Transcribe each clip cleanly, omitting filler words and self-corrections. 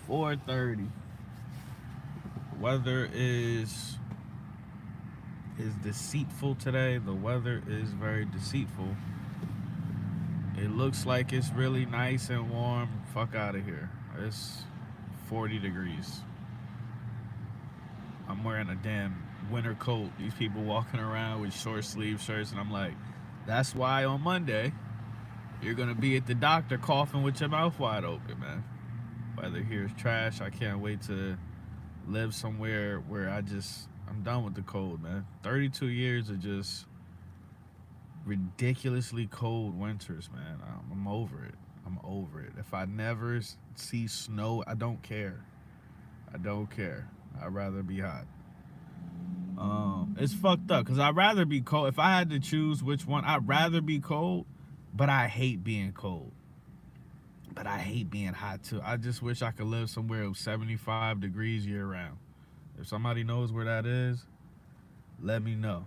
4:30. Weather is deceitful today. The weather is very deceitful. It looks like it's really nice and warm. Fuck out of here. It's 40 degrees. I'm wearing a damn winter coat. These people walking around with short sleeve shirts, and I'm like, that's why on Monday you're gonna be at the doctor coughing with your mouth wide open, man. Weather here is trash. I can't wait to live somewhere where I'm done with the cold, man. 32 years of just ridiculously cold winters, man. I'm over it. I'm over it. If I never see snow, I don't care. I don't care. I'd rather be hot. It's fucked up because I'd rather be cold. If I had to choose which one, I'd rather be cold, but I hate being cold. But I hate being hot too. I just wish I could live somewhere with 75 degrees year round. If somebody knows where that is, let me know.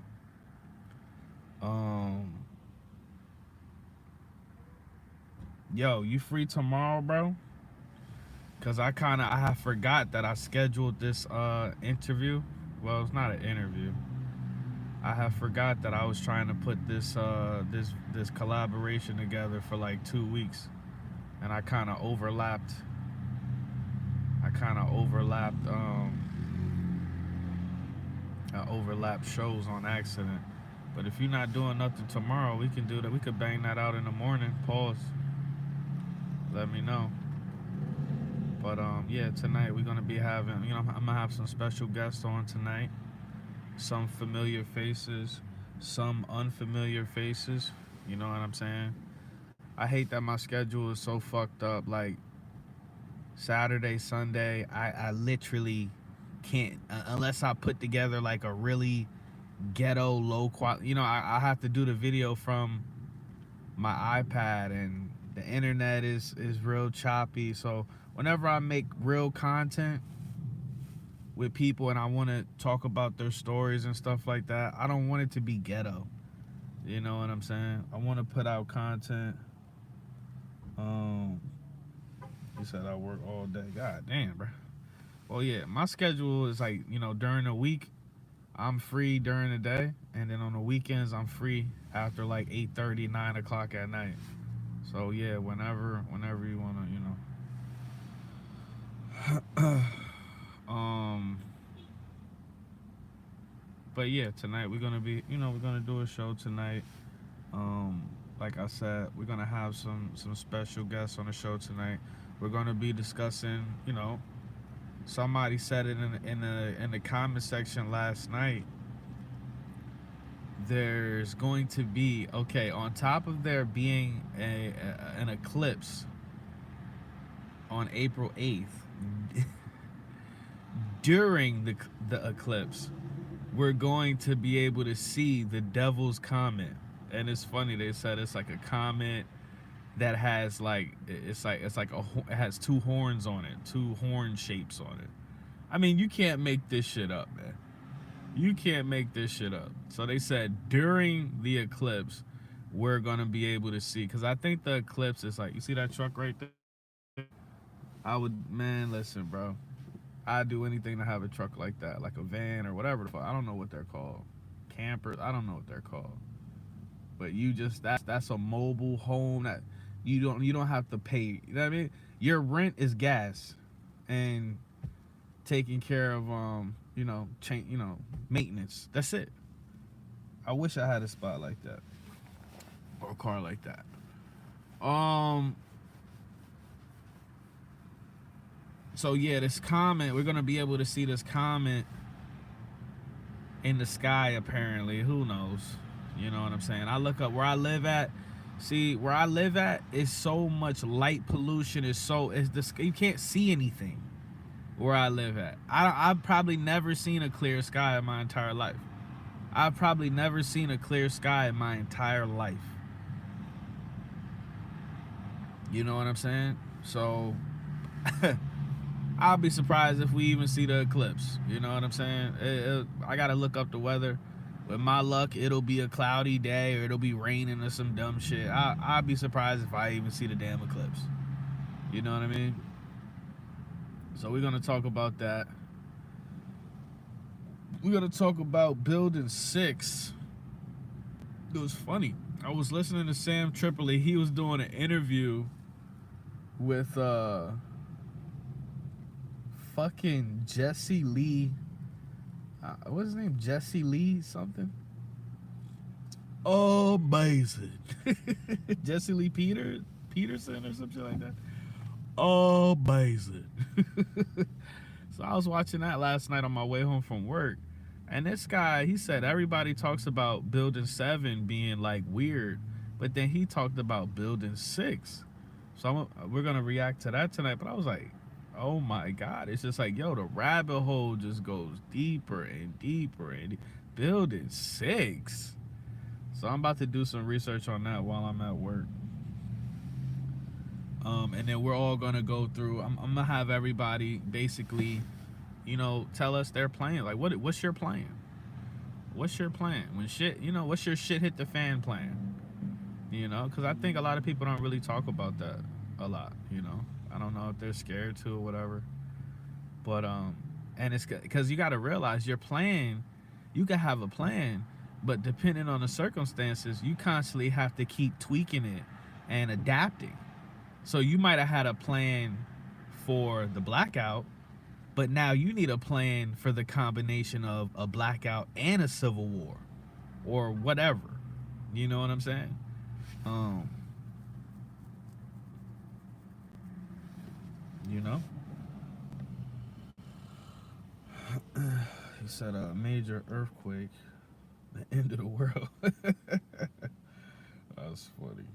Yo, you free tomorrow, bro? Cause I have forgot that I scheduled this interview. Well, it's not an interview. I have forgot that I was trying to put this collaboration together for like 2 weeks, and I kind of overlapped. I overlapped shows on accident. But if you're not doing nothing tomorrow, we can do that. We could bang that out in the morning. Pause. Let me know. But yeah, tonight we're gonna be having, I'm gonna have some special guests on tonight. Some familiar faces, some unfamiliar faces. You know what I'm saying? I hate that my schedule is so fucked up. Like Saturday, Sunday, I literally can't unless I put together like a really ghetto low quality. I have to do the video from my iPad, and the internet is real choppy. So whenever I make real content with people and I want to talk about their stories and stuff like that, I don't want it to be ghetto. You know what I'm saying? I want to put out content. He said I work all day. God damn, bro. Well, yeah, my schedule is like, during the week, I'm free during the day, and then on the weekends, I'm free after like 8:30, 9 o'clock at night. So yeah, whenever you wanna, um. But yeah, tonight we're gonna do a show tonight. Like I said, we're gonna have some special guests on the show tonight. We're gonna be discussing, somebody said it in the comment section last night. There's going to be, okay, on top of there being an eclipse on April 8th, during the eclipse, we're going to be able to see the Devil's Comet. And it's funny, they said it's like a comet that has like it has two horns on it, two horn shapes on it. I mean, you can't make this shit up, man. You can't make this shit up. So they said during the eclipse, we're gonna be able to see, because I think the eclipse is like, you see that truck right there? Man, listen, bro. I'd do anything to have a truck like that, like a van or whatever the fuck. I don't know what they're called. Campers, I don't know what they're called. But that's a mobile home that you don't have to pay. You know what I mean? Your rent is gas and taking care of maintenance. That's it. I wish I had a spot like that or a car like that. So yeah, this comet, we're gonna be able to see this comet in the sky apparently. Who knows? You know what I'm saying? I look up where I live at. See, where I live at is so much light pollution. You can't see anything where I live at. I've probably never seen a clear sky in my entire life. I've probably never seen a clear sky in my entire life. You know what I'm saying? So I'll be surprised if we even see the eclipse. You know what I'm saying? I gotta look up the weather. With my luck, it'll be a cloudy day or it'll be raining or some dumb shit. I'll be surprised if I even see the damn eclipse. You know what I mean? So we're gonna talk about that. We're gonna talk about Building 6. It was funny. I was listening to Sam Tripoli. He was doing an interview with fucking Jesse Lee. What's his name? Jesse Lee something? Oh, amazing. Jesse Lee Peterson or something like that. Oh, amazing. So I was watching that last night on my way home from work. And this guy, he said everybody talks about Building 7 being like weird, but then he talked about Building 6. So we're going to react to that tonight. But I was like, oh my God. It's just like, yo, the rabbit hole just goes deeper and deeper. And Building 6. So I'm about to do some research on that while I'm at work. And then we're all going to go through, I'm going to have everybody basically, you know, tell us their plan. Like, what's your plan? What's your plan? When shit, you know, what's your shit hit the fan plan? You know, because I think a lot of people don't really talk about that a lot, you know. I don't know if they're scared to or whatever. But, and it's because you got to realize your plan, you can have a plan, but depending on the circumstances, you constantly have to keep tweaking it and adapting. So you might have had a plan for the blackout, but now you need a plan for the combination of a blackout and a civil war or whatever. You know what I'm saying? You know? He said a major earthquake, the end of the world. That's funny.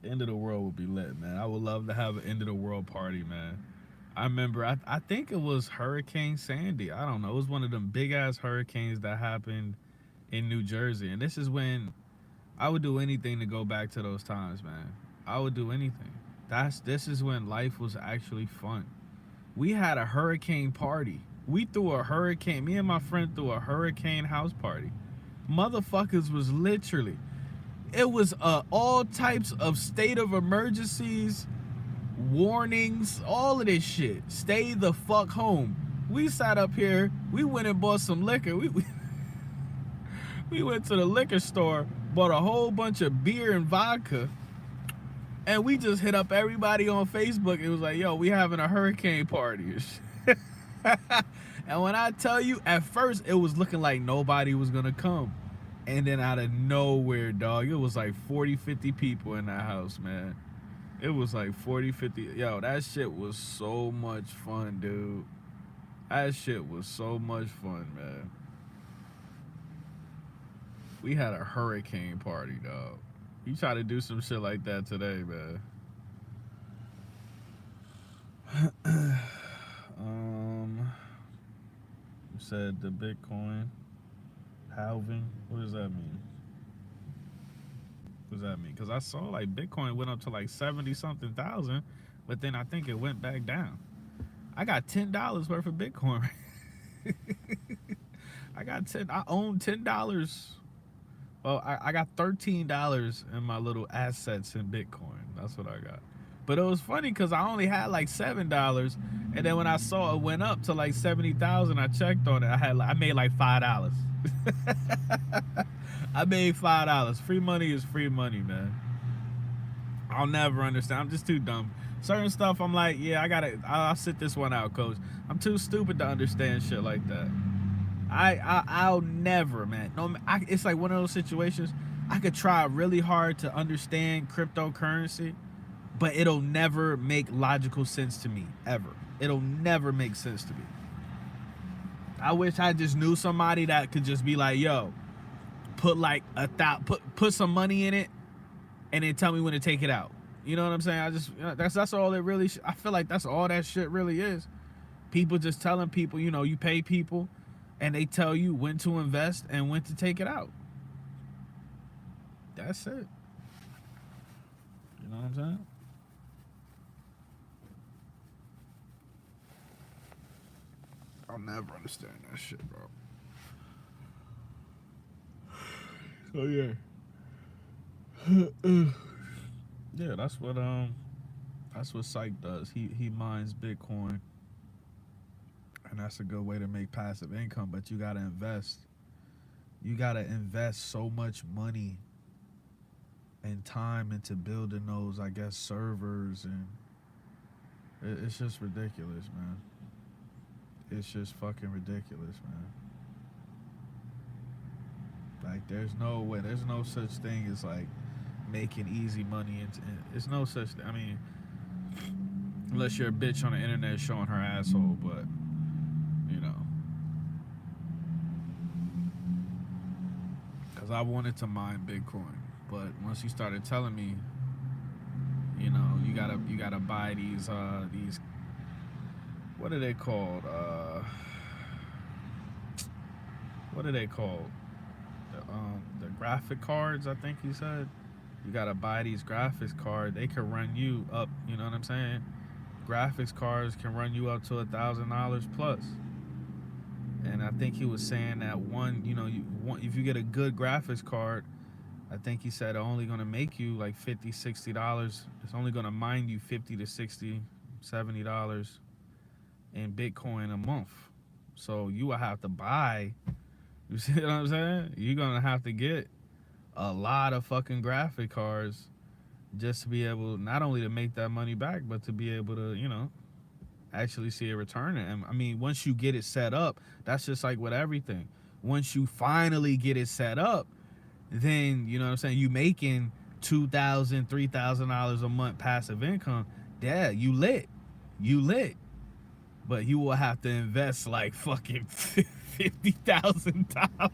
End of the world would be lit, man. I would love to have an end of the world party, man. I remember, I think it was Hurricane Sandy. I don't know. It was one of them big ass hurricanes that happened in New Jersey. And this is when I would do anything to go back to those times, man. I would do anything. This is when life was actually fun. We had a hurricane party. We threw a hurricane. Me and my friend threw a hurricane house party. Motherfuckers was literally, it was all types of state of emergencies, warnings, all of this shit. Stay the fuck home. We sat up here. We went and bought some liquor. We went to the liquor store, bought a whole bunch of beer and vodka, and we just hit up everybody on Facebook. It was like, yo, we having a hurricane party. And when I tell you, at first it was looking like nobody was gonna come. And then out of nowhere, dog, it was like 40, 50 people in that house, man. It was like 40, 50. Yo, that shit was so much fun, dude. That shit was so much fun, man. We had a hurricane party, dog. You try to do some shit like that today, man. You said the Bitcoin halving. What does that mean? What does that mean? Because I saw like Bitcoin went up to like 70 something thousand, but then I think it went back down. I got $10 worth of Bitcoin. I own $10. Well, I got $13 in my little assets in Bitcoin. That's what I got. But it was funny because I only had like $7, and then when I saw it went up to like 70,000, I checked on it. I made like $5. I made $5. Free money is free money, man. I'll never understand. I'm just too dumb. Certain stuff, I'm like, yeah, I'll sit this one out, coach. I'm too stupid to understand shit like that. I'll never, man. No, it's like one of those situations. I could try really hard to understand cryptocurrency, but it'll never make logical sense to me, ever. It'll never make sense to me. I wish I just knew somebody that could just be like, yo, put like put some money in it, and then tell me when to take it out. You know what I'm saying? That's all it really. I feel like that's all that shit really is. People just telling people, you know, you pay people, and they tell you when to invest and when to take it out. That's it. You know what I'm saying? I'll never understand that shit, bro. So yeah. Yeah, that's what That's what Psych does. He mines Bitcoin, and that's a good way to make passive income. But you gotta invest. You gotta invest so much money and time into building those, I guess, servers, and it's just ridiculous, man. It's just fucking ridiculous, man. Like, there's no way, there's no such thing as like making easy money. It's no such. I mean, unless you're a bitch on the internet showing her asshole, but you know, because I wanted to mine Bitcoin, but once you started telling me, you know, you gotta buy these what are they called? What are they called? The graphic cards, I think he said. You gotta buy these graphics cards. They can run you up. You know what I'm saying? Graphics cards can run you up to $1,000 plus. And I think he was saying that one, you know, if you get a good graphics card, I think he said only gonna make you like $50, $60. It's only gonna mine you $50 to $60, $70 in Bitcoin a month. So you will have to buy. You see what I'm saying? You're gonna have to get a lot of fucking graphic cards just to be able not only to make that money back, but to be able to, you know, actually see a return. And I mean, once you get it set up, that's just like with everything. Once you finally get it set up, then you know what I'm saying, you making $2,000, $3,000 a month passive income. Yeah, you lit. But you will have to invest like fucking $50,000.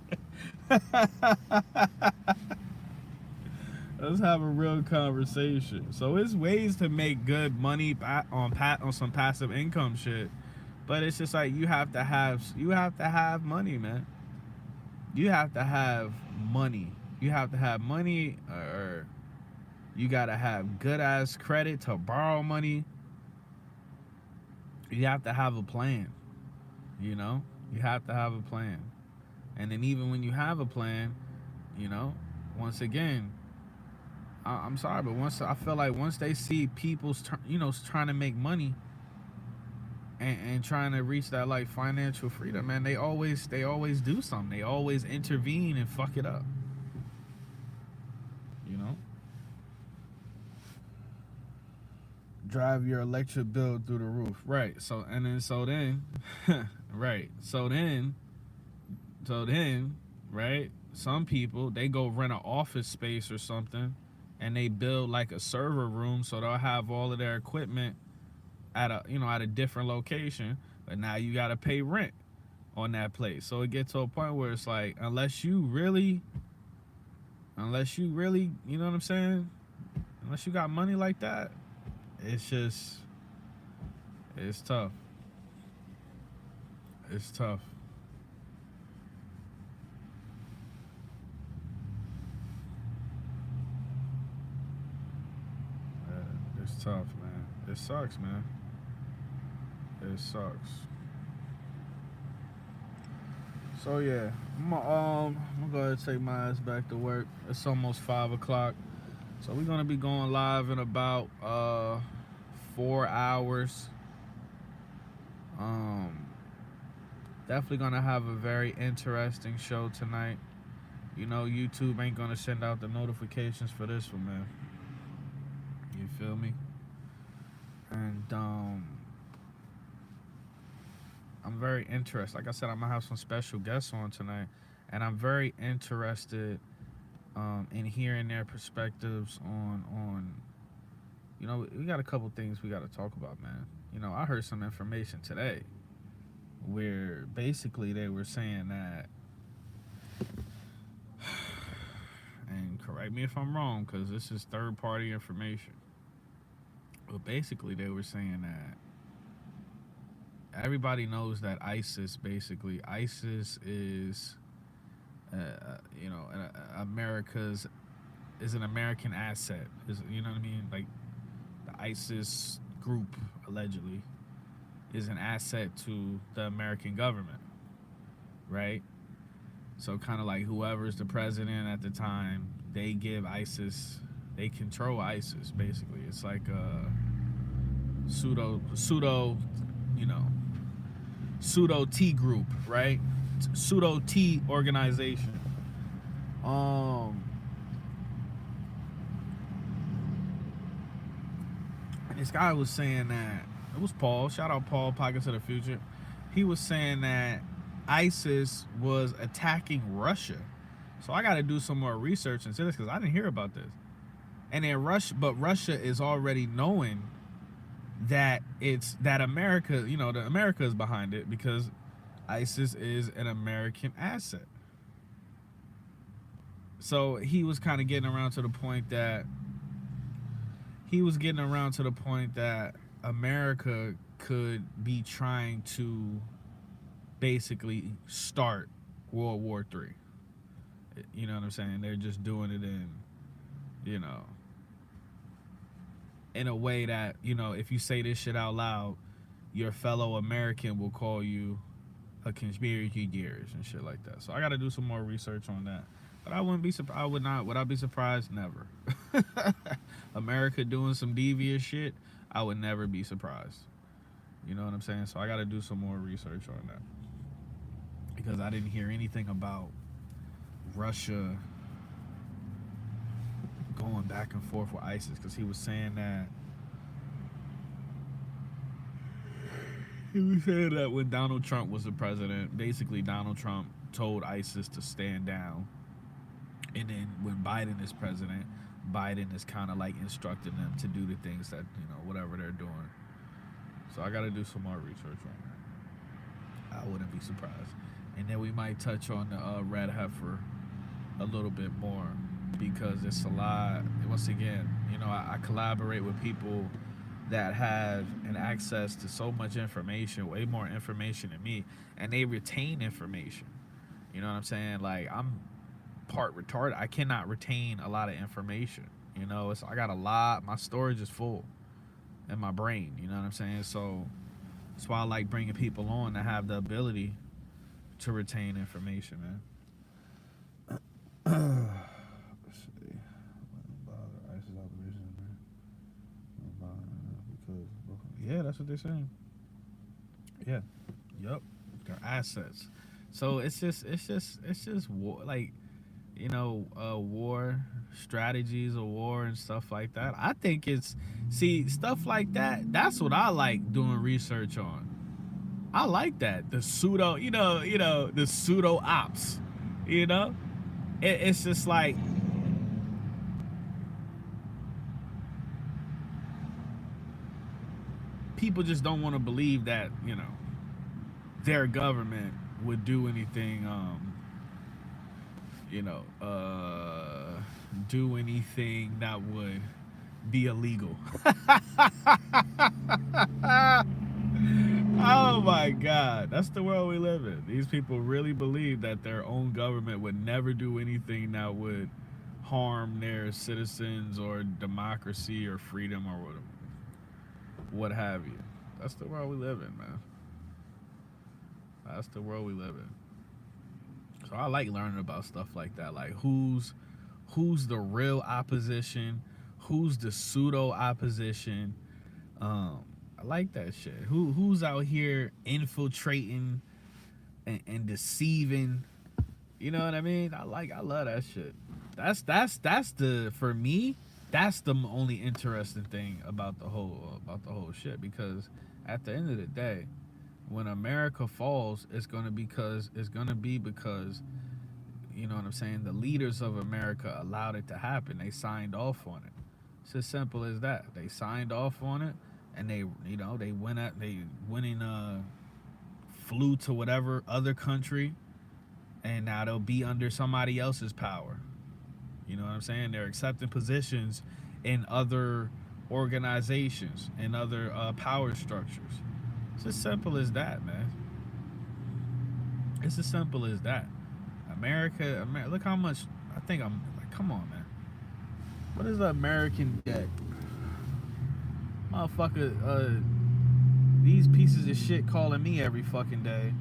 Let's have a real conversation. So it's ways to make good money on some passive income shit, but it's just like you have to have money, man. You have to have money. You have to have money, or you gotta have good ass credit to borrow money. You have to have a plan. You know, you have to have a plan, and then even when you have a plan, you know, once again, I'm sorry, but I feel like once they see people's, you know, trying to make money and trying to reach that like financial freedom, man, they always do something. They always intervene and fuck it up. You know, drive your electric bill through the roof, right? So then, right? So then, right? Some people, they go rent an office space or something, and they build like a server room, so they'll have all of their equipment at a different location, but now you got to pay rent on that place. So it gets to a point where it's like, unless you really, you know what I'm saying, unless you got money like that, it's tough. It's tough. It's tough, man. It sucks, man. It sucks. So yeah, I'm gonna go ahead and take my ass back to work. It's almost 5 o'clock, so we're gonna be going live in about 4 hours. Definitely gonna have a very interesting show tonight. You know, YouTube ain't gonna send out the notifications for this one, man. You feel me? And I'm very interested. Like I said, I'm gonna have some special guests on tonight, and I'm very interested in hearing their perspectives on. You know, we got a couple things we got to talk about, man. You know, I heard some information today where basically they were saying that, and correct me if I'm wrong, because this is third-party information. But basically, they were saying that everybody knows that ISIS is, you know, America's, is an American asset. You know what I mean? Like, the ISIS group, allegedly, is an asset to the American government, right? So kind of like whoever's the president at the time, they control ISIS, basically. It's like pseudo, you know, pseudo T group, right? Pseudo T organization. This guy was saying that it was Paul. Shout out Paul, Pockets of the Future. He was saying that ISIS was attacking Russia. So I got to do some more research into this because I didn't hear about this. And then Russia is already knowing that it's that America, you know, the America is behind it because ISIS is an American asset. So he was kind of getting around to the point that America could be trying to basically start World War III. You know what I'm saying? They're just doing it in, you know, in a way that, you know, if you say this shit out loud, your fellow American will call you a conspiracy theorist and shit like that. So I got to do some more research on that. But I wouldn't be surprised. Would I be surprised? Never. America doing some devious shit, I would never be surprised. You know what I'm saying? So I got to do some more research on that. Because I didn't hear anything about Russia going back and forth with ISIS. Because he was saying that when Donald Trump was the president, basically Donald Trump told ISIS to stand down. And then when Biden is president, Biden is kind of like instructing them to do the things that, you know, whatever they're doing. So I got to do some more research on that. I wouldn't be surprised. And then we might touch on the red heifer a little bit more because it's a lot. Once again, you know, I collaborate with people that have an access to so much information, way more information than me, and they retain information. You know what I'm saying? Like, I'm part retarded. I cannot retain a lot of information. You know, I got a lot. My storage is full in my brain. You know what I'm saying? So that's why I like bringing people on that have the ability to retain information, man. Let's see. ISIS operation, because yeah, that's what they're saying. Yeah. Yep. Their assets. So it's just war, like, you know, war strategies of war and stuff like that. I think stuff like that. That's what I like doing research on. I like that. The pseudo, the pseudo ops, you know, it's just like, people just don't want to believe that, you know, their government would do anything, do anything that would be illegal. Oh my God, that's the world we live in. These people really believe that their own government would never do anything that would harm their citizens or democracy or freedom or what have you. That's the world we live in, man. That's the world we live in. So I like learning about stuff like that, like who's the real opposition, who's the pseudo opposition. I like that shit. Who's out here infiltrating and deceiving? You know what I mean? I love that shit. That's the, for me, that's the only interesting thing about the whole shit, because at the end of the day, when America falls, it's gonna be because, you know what I'm saying, the leaders of America allowed it to happen. They signed off on it. It's as simple as that. They signed off on it, and they flew to whatever other country, and now they'll be under somebody else's power. You know what I'm saying? They're accepting positions in other organizations and other power structures. It's as simple as that, man. It's as simple as that. America, look how much, I think I'm like, come on, man. What is the American debt? Motherfucker, these pieces of shit calling me every fucking day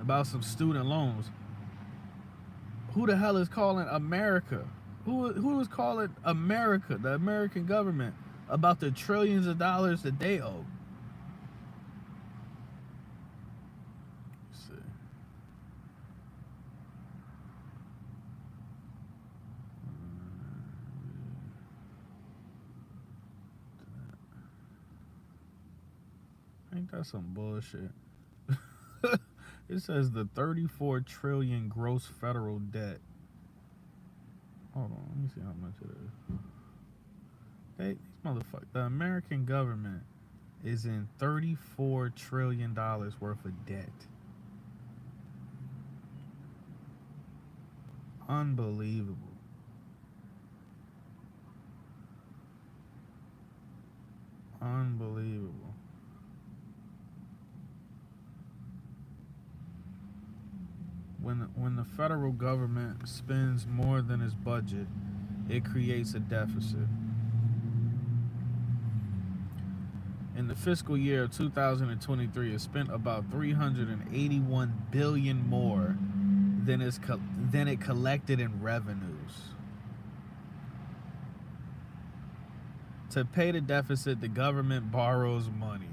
about some student loans. Who the hell is calling America? Who is calling America, the American government, about the trillions of dollars that they owe? Ain't that some bullshit? It says the 34 trillion gross federal debt. Hold on, let me see how much it is. These motherfuckers. The American government is in $34 trillion worth of debt. Unbelievable. Unbelievable. When the federal government spends more than its budget, it creates a deficit. In the fiscal year of 2023, it spent about $381 billion more than it collected in revenues. To pay the deficit, the government borrows money.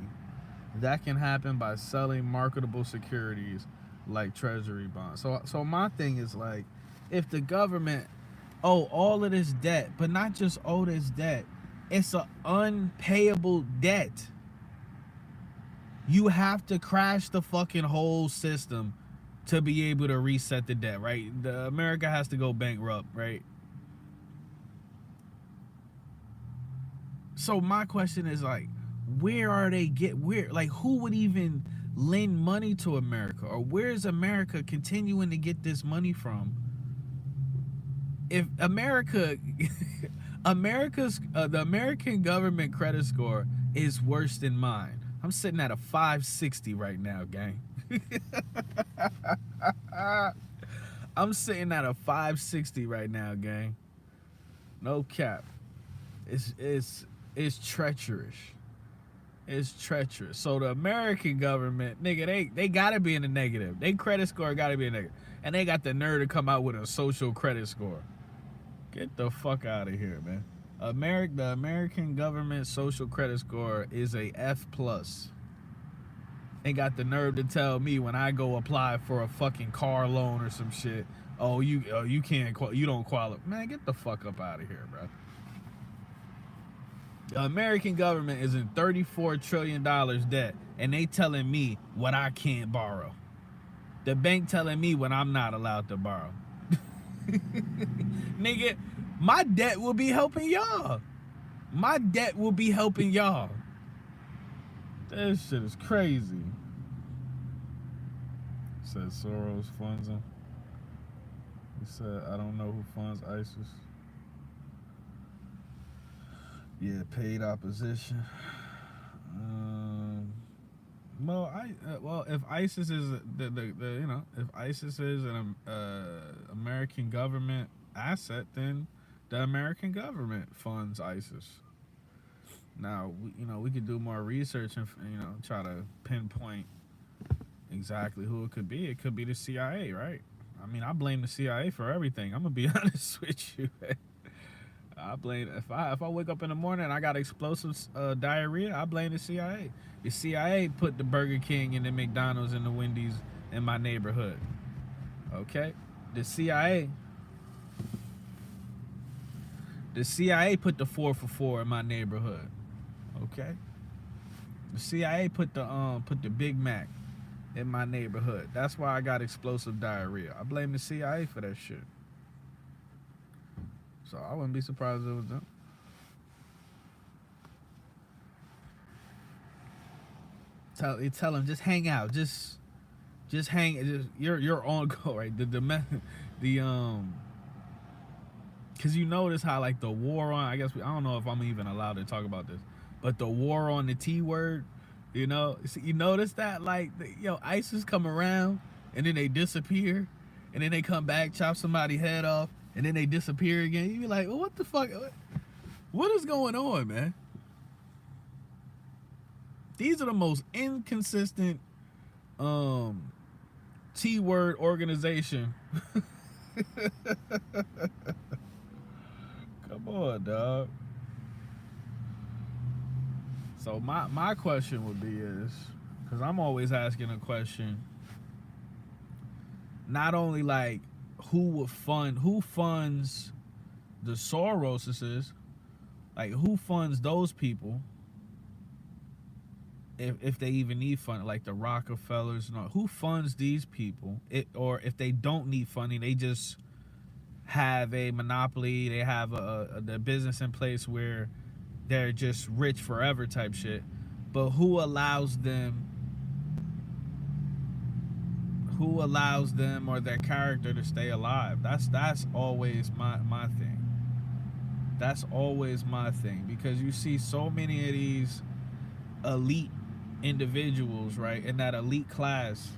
That can happen by selling marketable securities like treasury bonds. So my thing is, like, if the government owe all of this debt, but not just owe this debt, it's an unpayable debt. You have to crash the fucking whole system to be able to reset the debt, right? America has to go bankrupt, right? So my question is, like, who would even lend money to America? Or where's America continuing to get this money from? If the American government credit score is worse than mine. I'm sitting at a 560 right now, gang. I'm sitting at a 560 right now, gang. No cap. It's treacherous. It's treacherous. So the American government, nigga, they gotta be in the negative. They credit score gotta be in the negative. And they got the nerve to come out with a social credit score. Get the fuck out of here, man. The American government social credit score is a F+. They got the nerve to tell me when I go apply for a fucking car loan or some shit, you don't qualify. Man, get the fuck up out of here, bro. The American government is in $34 trillion debt, and they telling me what I can't borrow. The bank telling me what I'm not allowed to borrow. Nigga, my debt will be helping y'all. My debt will be helping y'all. That shit is crazy. Says Soros funds him. He said, I don't know who funds ISIS. Yeah, paid opposition. Well, if ISIS is if ISIS is an American government asset, then the American government funds ISIS. Now, we could do more research and try to pinpoint exactly who it could be. It could be the CIA, right? I mean, I blame the CIA for everything. I'm gonna be honest with you. I blame if I wake up in the morning and I got explosive diarrhea, I blame the CIA. The CIA put the Burger King and the McDonald's and the Wendy's in my neighborhood. Okay? The CIA put the 4 for $4 in my neighborhood. Okay? The CIA put the Big Mac in my neighborhood. That's why I got explosive diarrhea. I blame the CIA for that shit. So I wouldn't be surprised if it was them. Tell them just hang out, just hang. You're on go, right? Because you notice how, like, the war on, I don't know if I'm even allowed to talk about this, but the war on the T word, you notice that, like, ISIS come around and then they disappear, and then they come back, chop somebody's head off, and then they disappear again. You be like, well, what the fuck? What is going on, man? These are the most inconsistent T-word organization. Come on, dog. So my question would be is, because I'm always asking a question, not only like who funds the Soroses, like who funds those people, if they even need funding, like the Rockefellers and all, who funds these people? Or if they don't need funding, they just have a monopoly, they have the business in place where they're just rich forever type shit. But who allows them or their character to stay alive? That's always my thing. That's always my thing, because you see so many of these elite individuals, right, in that elite class,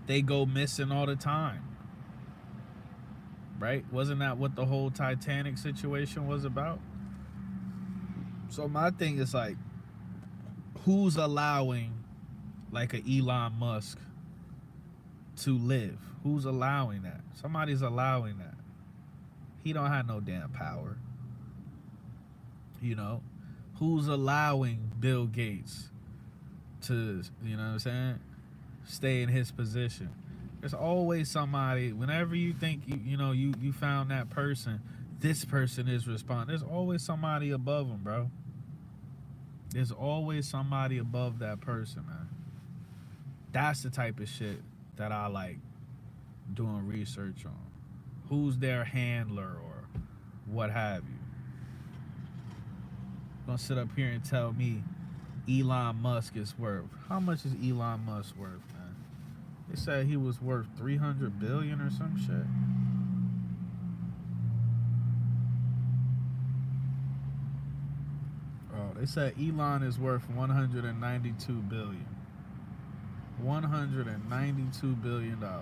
they go missing all the time, right? Wasn't that what the whole Titanic situation was about? So my thing is like, who's allowing like a Elon Musk to live? Who's allowing that? Somebody's allowing that. He don't have no damn power. You know? Who's allowing Bill Gates to, you know what I'm saying, stay in his position? There's always somebody, whenever you think you found that person, this person is responding. There's always somebody above them, bro. There's always somebody above that person, man. That's the type of shit that I like doing research on. Who's their handler or what have you. Gonna sit up here and tell me Elon Musk is worth. How much is Elon Musk worth, man? They said he was worth 300 billion or some shit. Oh, they said Elon is worth 192 billion. $192 billion, bro.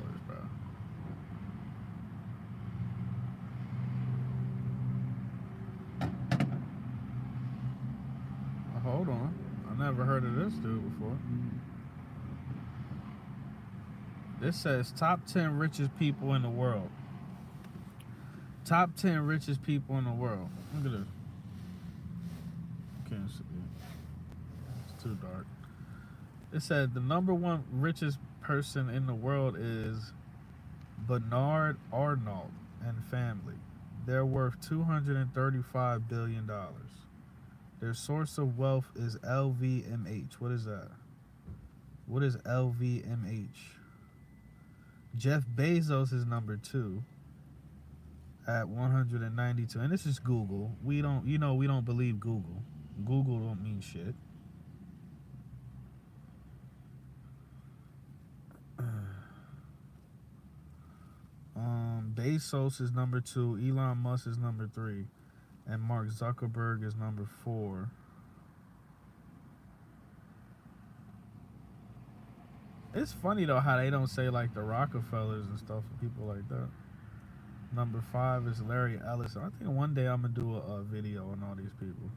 Hold on. I never heard of this dude before. This says top 10 richest people in the world. Top 10 richest people in the world. Look at this. Can't see it. It's too dark. It said the number one richest person in the world is Bernard Arnault and family. They're worth $235 billion. Their source of wealth is LVMH. What is that? What is LVMH? Jeff Bezos is number 2 at 192. And this is Google. We don't believe Google. Google don't mean shit. Bezos is number 2. Elon Musk is number 3. And Mark Zuckerberg is number 4. It's funny though how they don't say like the Rockefellers and stuff for people like that. Number 5 is Larry Ellison. I think one day I'm gonna do a video on all these people.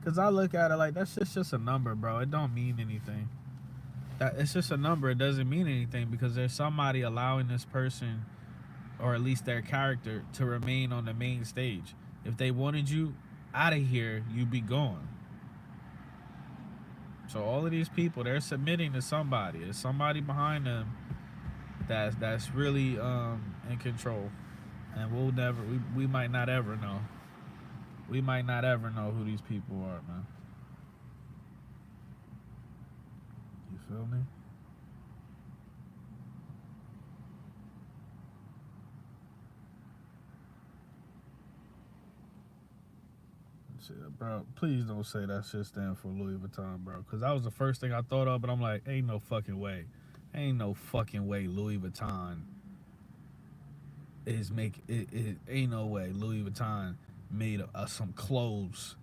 Cause I look at it like that's just a number, bro. It don't mean anything. It's just a number. It doesn't mean anything because there's somebody allowing this person, or at least their character, to remain on the main stage. If they wanted you out of here, you'd be gone. So all of these people, they're submitting to somebody. There's somebody behind them that's really in control, and we might not ever know. We might not ever know who these people are, man. You feel me? Bro, please don't say that shit stand for Louis Vuitton, bro. Because that was the first thing I thought of, but I'm like, ain't no fucking way. Ain't no fucking way Louis Vuitton is ain't no way Louis Vuitton made some clothes,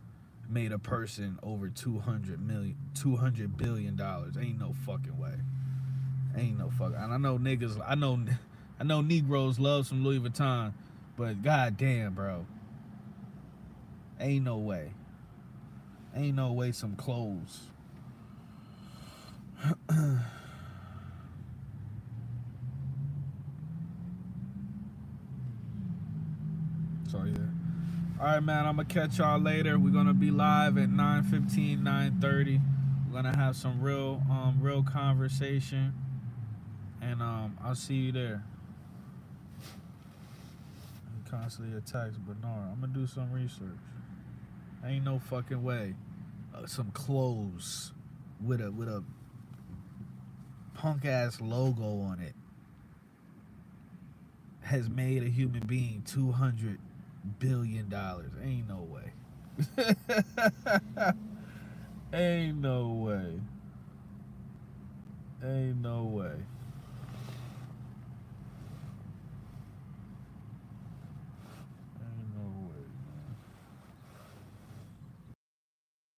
made a person over $200 billion. Ain't no fucking way. Ain't no fucking. And I know niggas, I know Negroes love some Louis Vuitton, but goddamn, bro, ain't no way. Ain't no way some clothes. So yeah. Alright, man, I'm gonna catch y'all later. We're gonna be live at 9:15, 9:30. We're gonna have some real conversation. And I'll see you there. constantly attacks Bernard. I'm gonna do some research. Ain't no fucking way. Some clothes with a punk ass logo on it has made a human being $200 billion. Ain't no way. Ain't no way. Ain't no way.